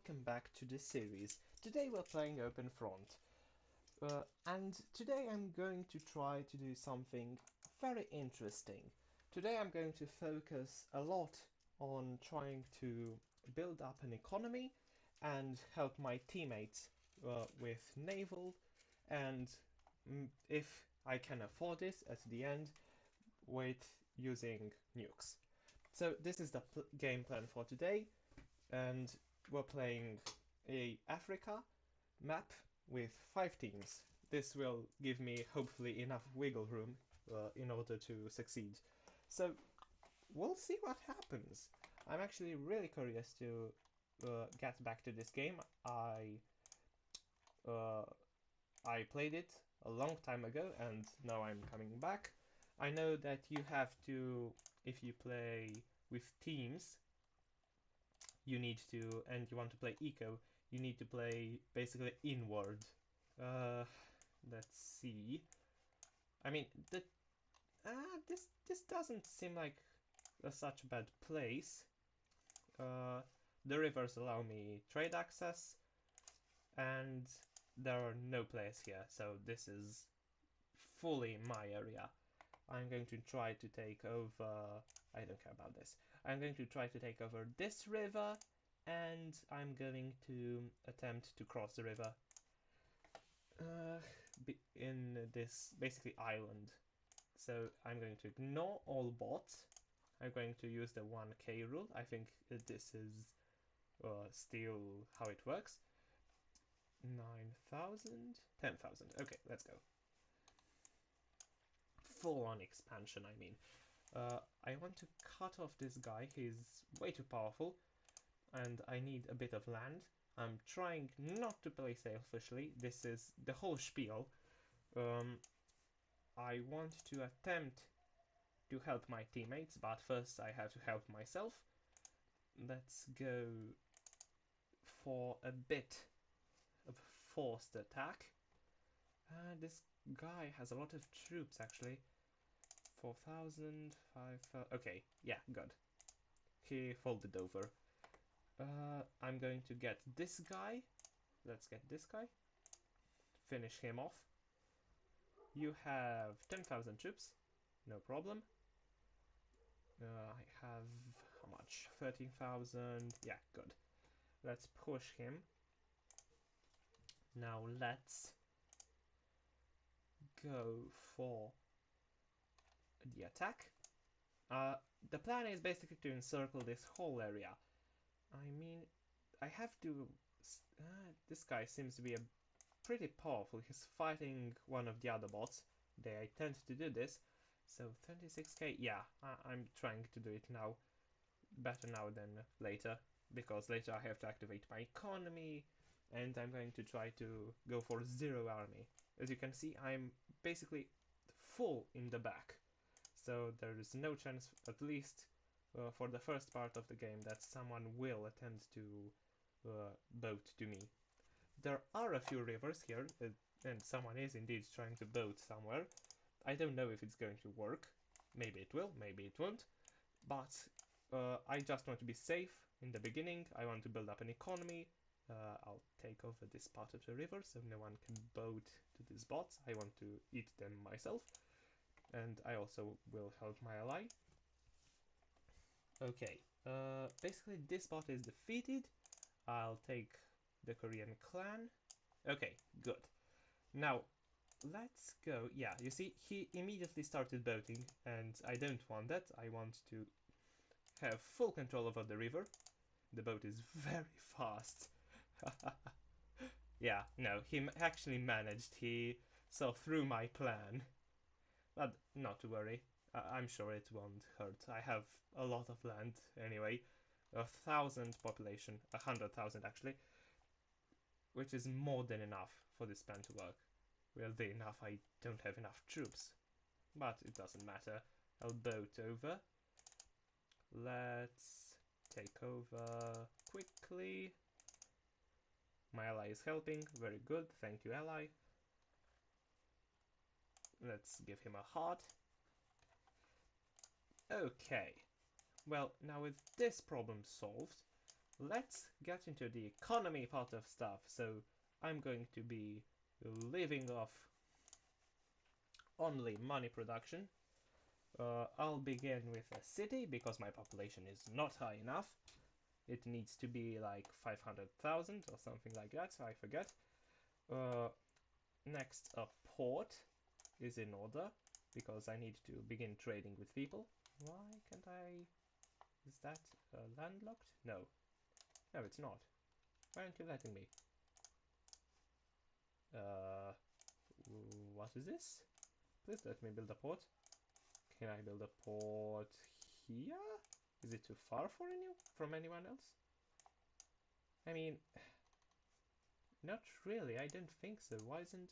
welcome back to the series. Today we're playing Open Front. And today I'm going to try to do something very interesting. Today I'm going to focus a lot on trying to build up an economy and help my teammates with naval and if I can afford it at the end with using nukes. So this is the game plan for today, and we're playing a Africa map with 5 teams. This will give me hopefully enough wiggle room in order to succeed. So we'll see what happens. I'm actually really curious to get back to this game. Uh, I played it a long time ago and now I'm coming back. I know that you have to, if you play with teams, you need to, and you want to play eco, you need to play basically inward. Let's see. I mean, this doesn't seem like such a bad place. The rivers allow me trade access, and there are no players here, so this is fully my area. I'm going to try to take over... I don't care about this. I'm going to try to take over this river, and I'm going to attempt to cross the river in this basically island. So I'm going to ignore all bots. I'm going to use the 1k rule. I think this is still how it works. 9,000? 10,000. Okay, let's go. Full-on expansion, I mean. I want to cut off this guy. He's way too powerful, and I need a bit of land. I'm trying not to play selfishly. This is the whole spiel. I want to attempt to help my teammates, but first I have to help myself. Let's go for a bit of forced attack. This guy has a lot of troops, actually. 4,000, 5,000... Okay, yeah, good. He folded over. I'm going to get this guy. Let's get this guy. Finish him off. You have 10,000 troops. No problem. I have... how much? 13,000. Yeah, good. Let's push him. Now let's go for the attack. The plan is basically to encircle this whole area. I mean, I have to... this guy seems to be pretty powerful. He's fighting one of the other bots. They tend to do this. So 36k, yeah, I'm trying to do it now. Better now than later, because later I have to activate my economy, and I'm going to try to go for zero army. As you can see, I'm basically full in the back. So there is no chance, at least for the first part of the game, that someone will attempt to boat to me. There are a few rivers here, and someone is indeed trying to boat somewhere. I don't know if it's going to work. Maybe it will, maybe it won't. But I just want to be safe in the beginning. I want to build up an economy. I'll take over this part of the river so no one can boat to these bots. I want to eat them myself. And I also will help my ally. Okay, basically this bot is defeated. I'll take the Korean clan. Okay, good. Now, let's go. Yeah, you see, he immediately started boating, and I don't want that. I want to have full control over the river. The boat is very fast. Yeah, no, he actually managed. He saw through my plan. But not to worry, I'm sure it won't hurt. I have a lot of land anyway. 1,000 population, 100,000 actually, which is more than enough for this plan to work. Weirdly enough, I don't have enough troops, but it doesn't matter. I'll boat over. Let's take over quickly. My ally is helping, very good, thank you ally. Let's give him a heart. Okay, well, now with this problem solved, let's get into the economy part of stuff. So I'm going to be living off only money production. I'll begin with a city because my population is not high enough. It needs to be like 500,000 or something like that, so I forget. Uh, Next, a port is in order because I need to begin trading with people. Why can't I? Is that landlocked? No. No, it's not. Why aren't you letting me? Uh, what is this? Please let me build a port. Can I build a port here? Is it too far for from anyone else? I mean, not really. I don't think so. Why isn't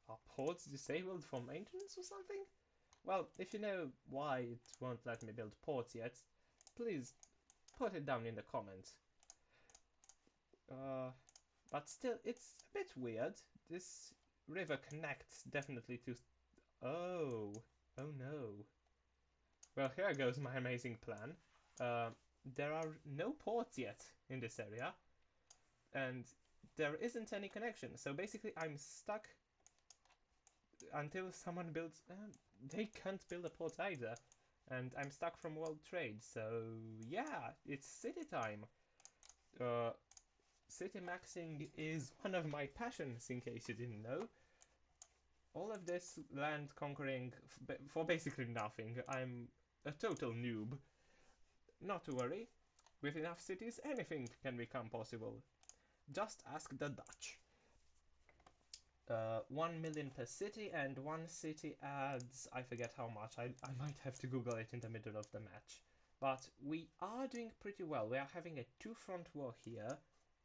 our ports disabled for maintenance or something? Well, if you know why it won't let me build ports yet, please put it down in the comments. But still, it's a bit weird. This river connects definitely to... Oh, oh no. Well, here goes my amazing plan. Uh, there are no ports yet in this area, and there isn't any connection. So basically, I'm stuck until someone builds... they can't build a port either, and I'm stuck from world trade. So yeah, it's city time. City maxing is one of my passions, in case you didn't know. All of this land conquering for basically nothing. I'm a total noob. Not to worry, with enough cities, anything can become possible. Just ask the Dutch. 1 million per city, and one city adds, I forget how much, I might have to Google it in the middle of the match. But we are doing pretty well. We are having a two-front war here.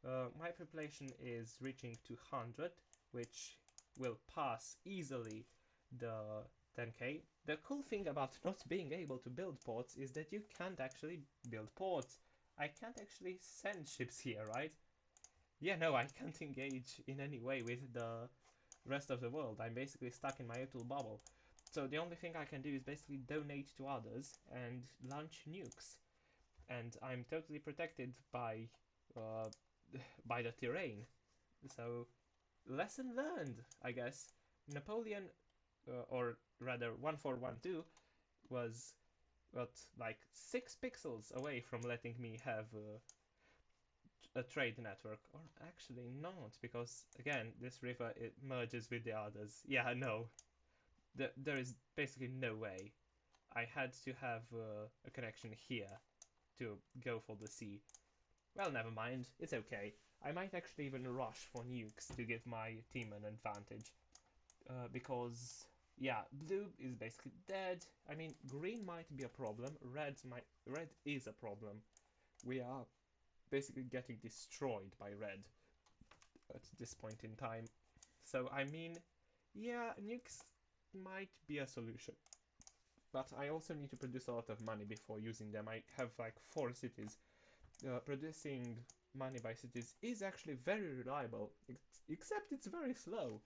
My population is reaching 200, which will pass easily the 10k. The cool thing about not being able to build ports is that you can't actually build ports. I can't actually send ships here, right? Yeah, no, I can't engage in any way with the rest of the world. I'm basically stuck in my little bubble. So the only thing I can do is basically donate to others and launch nukes. And I'm totally protected uh, by the terrain. So lesson learned, I guess. Napoleon, or rather 1412, was what, like 6 pixels away from letting me have a trade network. Or actually not, because again, this river, it merges with the others. Yeah, no, there is basically no way. I had to have a connection here to go for the sea. Well, never mind, it's okay. I might actually even rush for nukes to give my team an advantage. Because, yeah, blue is basically dead. I mean, green might be a problem, red is a problem. We are basically getting destroyed by red at this point in time. So, I mean, yeah, nukes might be a solution. But I also need to produce a lot of money before using them. I have like 4 cities. Producing money by cities is actually very reliable, except it's very slow.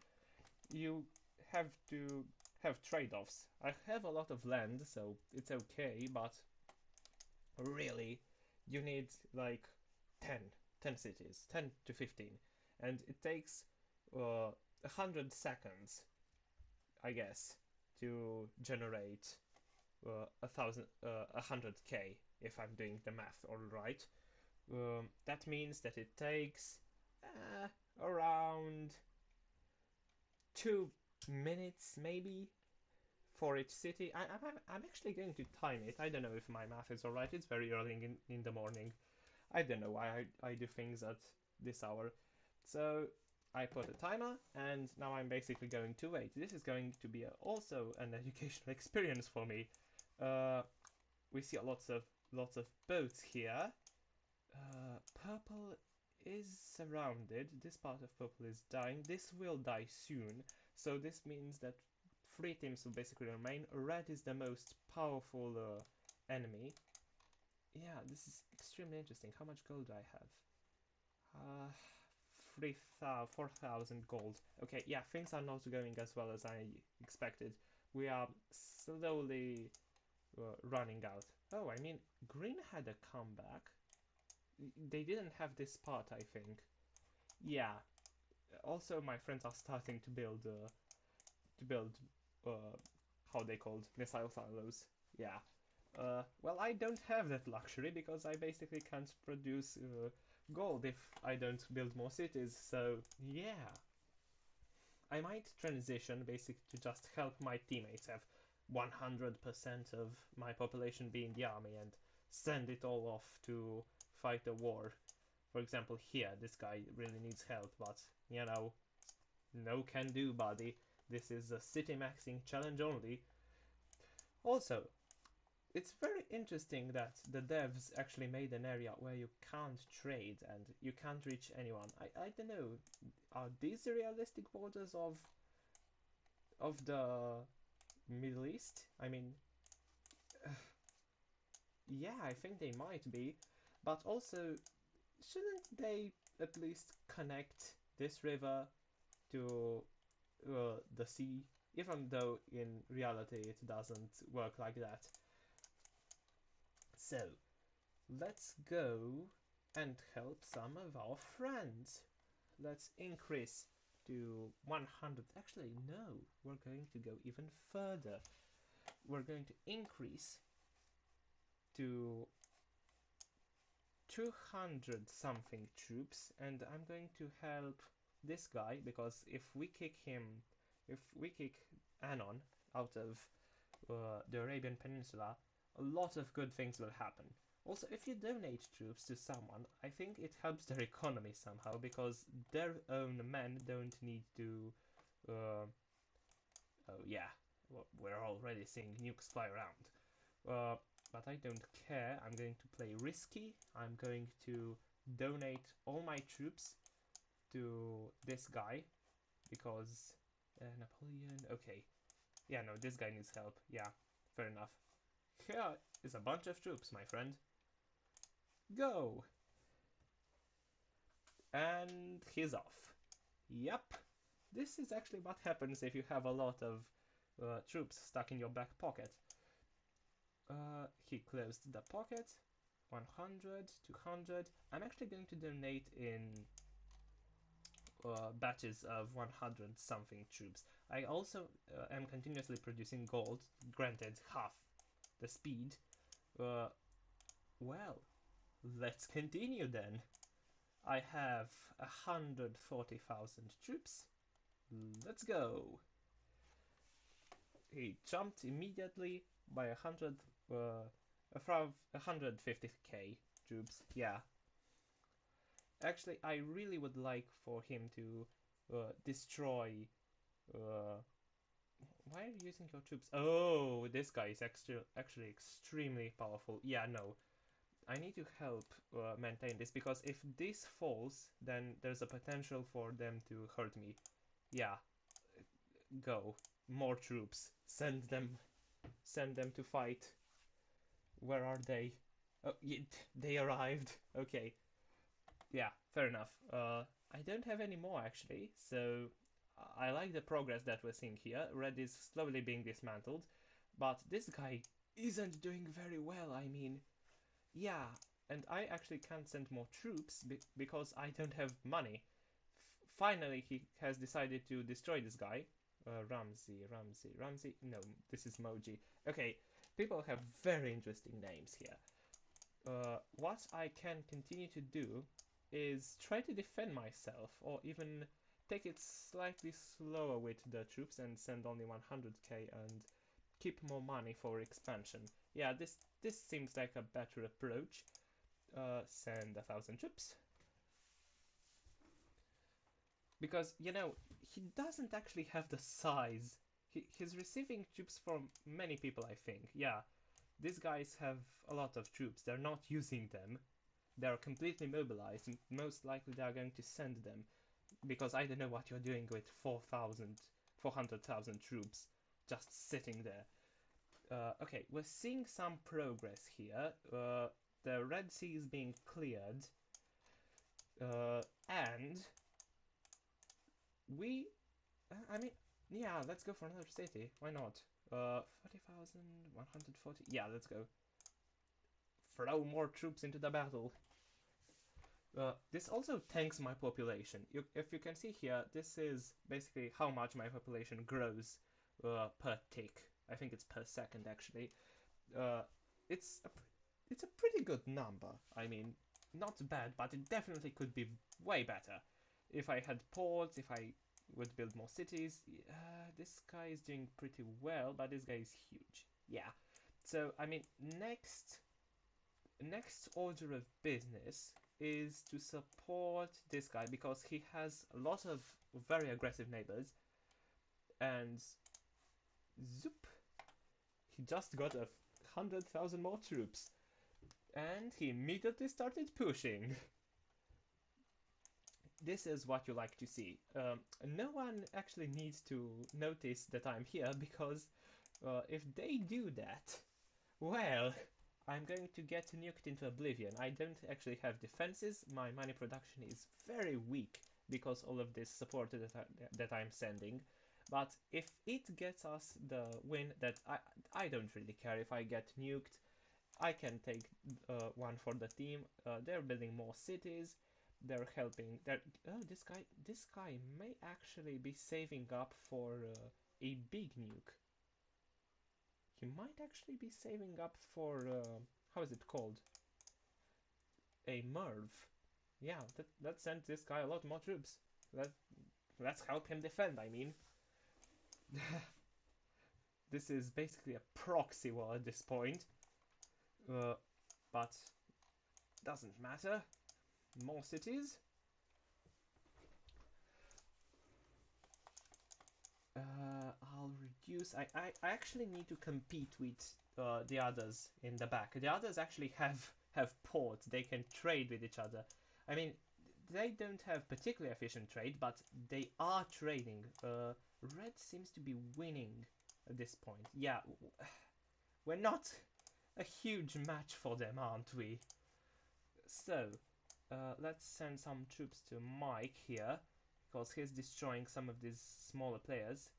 You have to have trade-offs. I have a lot of land, so it's okay, but really, you need like 10, 10 cities, 10 to 15, and it takes 100 seconds, I guess, to generate 100k if I'm doing the math all right. That means that it takes around 2 minutes maybe for each city. I'm actually going to time it. I don't know if my math is alright. It's very early in the morning. I don't know why I do things at this hour. So I put a timer, and now I'm basically going to wait. This is going to be also an educational experience for me. We see lots of boats here. Purple is surrounded. This part of purple is dying. This will die soon. So this means that 3 teams will basically remain. Red is the most powerful enemy. Yeah, this is extremely interesting. How much gold do I have? 4,000 gold. Okay, yeah, things are not going as well as I expected. We are slowly running out. Oh, I mean, green had a comeback. They didn't have this part, I think. Yeah. Also, my friends are starting to build uh, how they called missile silos. Yeah. Well, I don't have that luxury because I basically can't produce gold if I don't build more cities. So yeah, I might transition basically to just help my teammates have 100% of my population be in the army and send it all off to fight a war. For example, here, this guy really needs help, but you know, no can do, buddy. This is a city maxing challenge only. Also, it's very interesting that the devs actually made an area where you can't trade and you can't reach anyone. I don't know, are these the realistic borders of the Middle East? I mean, yeah, I think they might be, but also, shouldn't they at least connect this river to the sea? Even though in reality it doesn't work like that. So, let's go and help some of our friends. Let's increase to 100. Actually, no, we're going to go even further. We're going to increase to 200 something troops, and I'm going to help this guy because if we kick Anon out of the Arabian Peninsula, a lot of good things will happen. Also, if you donate troops to someone, I think it helps their economy somehow because their own men don't need to. Uh, oh yeah, well, we're already seeing nukes fly around. Uh, but I don't care. I'm going to play risky. I'm going to donate all my troops to this guy because Napoleon. Okay, yeah, no, this guy needs help. Yeah, fair enough. Here is a bunch of troops, my friend. Go! And he's off. Yep. This is actually what happens if you have a lot of troops stuck in your back pocket. He closed the pocket. 100, 200. I'm actually going to donate in batches of 100 something troops. I also am continuously producing gold, granted half the speed. Uh, well, let's continue then. I have 140,000 troops. Let's go. He jumped immediately by 150k troops. Yeah. Actually, I really would like for him to destroy. Uh, why are you using your troops? Oh, this guy is actually extremely powerful. Yeah, no. I need to help maintain this because if this falls, then there's a potential for them to hurt me. Yeah, go. More troops. Send them to fight. Where are they? Oh, they arrived. Okay. Yeah, fair enough. I don't have any more actually, so I like the progress that we're seeing here. Red is slowly being dismantled, but this guy isn't doing very well. I mean, yeah, and I actually can't send more troops because I don't have money. Finally, he has decided to destroy this guy. Ramsey. No, this is Moji. Okay, people have very interesting names here. What I can continue to do is try to defend myself, or even take it slightly slower with the troops and send only 100k and keep more money for expansion. Yeah, this seems like a better approach. Send 1,000 troops. Because, he doesn't actually have the size. He's receiving troops from many people, I think. Yeah, these guys have a lot of troops. They're not using them. They're completely mobilized. And most likely they are going to send them. Because I don't know what you're doing with 400,000 troops just sitting there. Okay, we're seeing some progress here. The Red Sea is being cleared. And we I mean, yeah, let's go for another city. Why not? 40,000, 140. Yeah, let's go. Throw more troops into the battle. This also tanks my population. If you can see here, this is basically how much my population grows per tick. I think it's per second actually. Uh, it's a it's a pretty good number. I mean, not bad, but it definitely could be way better. If I had ports, if I would build more cities. This guy is doing pretty well, but this guy is huge. Yeah. So I mean, next order of business is to support this guy because he has a lot of very aggressive neighbors, and zoop, he just got 100,000 more troops, and he immediately started pushing. This is what you like to see. No one actually needs to notice that I'm here because if they do that, well, I'm going to get nuked into oblivion. I don't actually have defenses. My money production is very weak because all of this support that I'm sending. But if it gets us the win, that I don't really care if I get nuked. I can take one for the team. They're building more cities. They're helping. Oh, this guy may actually be saving up for a big nuke. He might actually be saving up for how is it called? A Merv. Yeah, that sent this guy a lot more troops. Let let's help him defend. I mean, this is basically a proxy war at this point. But doesn't matter. More cities. I'll reduce. I actually need to compete with the others in the back. The others actually have ports. They can trade with each other. I mean, they don't have particularly efficient trade, but they are trading. Red seems to be winning at this point. Yeah, we're not a huge match for them, aren't we? So, let's send some troops to Mike here, because he's destroying some of these smaller players.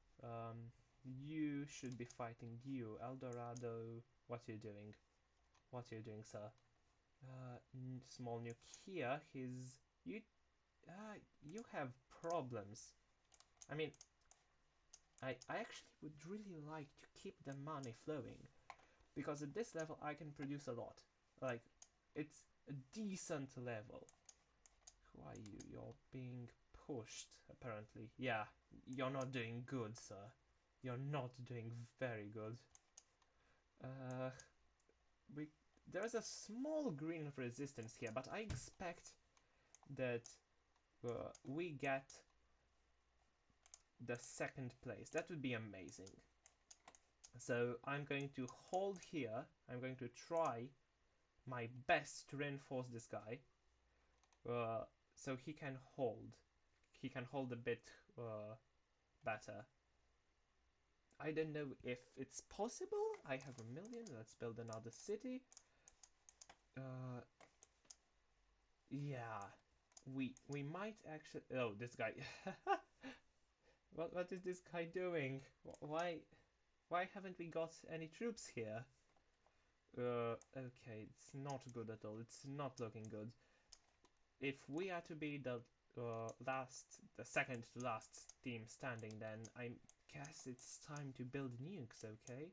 You should be fighting you, Eldorado. What are you doing? What are you doing, sir? Small nuke here. You. You have problems. I mean, I actually would really like to keep the money flowing, because at this level I can produce a lot. Like, it's a decent level. Who are you? You're being pushed, apparently. Yeah, you're not doing good, sir. You're not doing very good. Uh, we there's a small green resistance here, but I expect that we get the second place. That would be amazing. So I'm going to hold here. I'm going to try my best to reinforce this guy, so he can hold. He can hold a bit better. I don't know if it's possible. I have 1,000,000. Let's build another city. Yeah, we might actually. Oh, this guy. What is this guy doing? Why haven't we got any troops here? Okay, it's not good at all. It's not looking good. If we are to be the second to last team standing, then I guess it's time to build nukes, okay?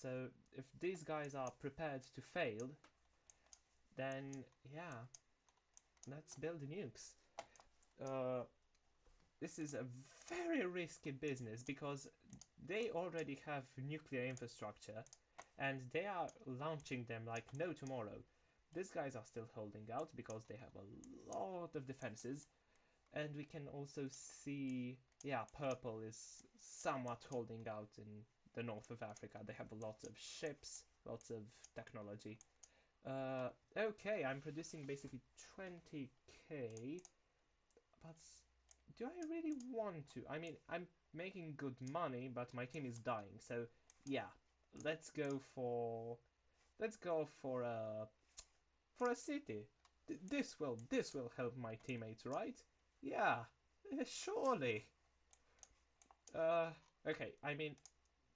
So if these guys are prepared to fail, then yeah, let's build nukes. Uh, this is a very risky business because they already have nuclear infrastructure and they are launching them like no tomorrow. These guys are still holding out because they have a lot of defenses, and we can also see, yeah, purple is somewhat holding out in the north of Africa. They have lots of ships, lots of technology. Okay, I'm producing basically 20k, but do I really want to? I mean, I'm making good money, but my team is dying, so yeah, let's go for a city. This will help my teammates, right? Yeah, surely. Uh, okay. I mean,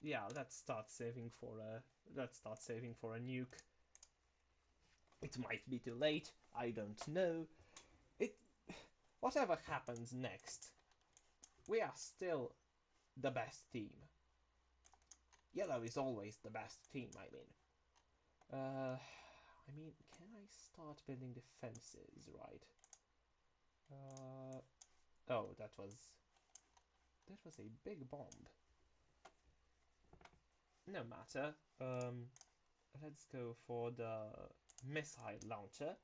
yeah. Let's start saving for a nuke. It might be too late. I don't know. It, whatever happens next, we are still the best team. Yellow is always the best team, I mean. Can I start building defenses, right? Oh, that was a big bomb. No matter. Let's go for the missile launcher.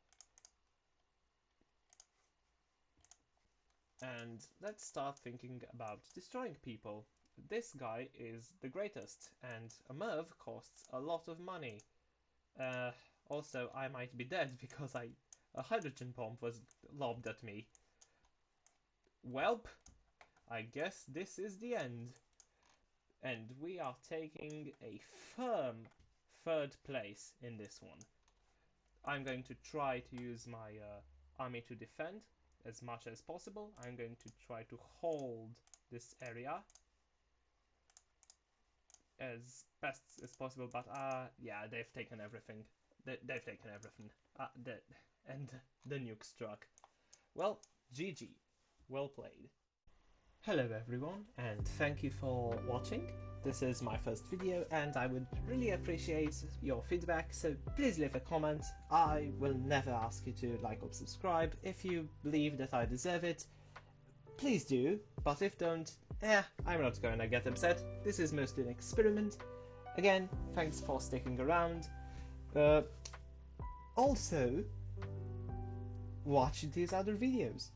And let's start thinking about destroying people. This guy is the greatest, and a MIRV costs a lot of money. Also, I might be dead because a hydrogen bomb was lobbed at me. Welp, I guess this is the end. And we are taking a firm third place in this one. I'm going to try to use my army to defend as much as possible. I'm going to try to hold this area as best as possible, but yeah, they've taken everything. They've taken everything. And the nuke struck. Well, GG. Well played. Hello everyone, and thank you for watching. This is my first video, and I would really appreciate your feedback, so please leave a comment. I will never ask you to like or subscribe. If you believe that I deserve it, please do, but if don't, I'm not gonna get upset. This is mostly an experiment. Again, thanks for sticking around. Also, watch these other videos.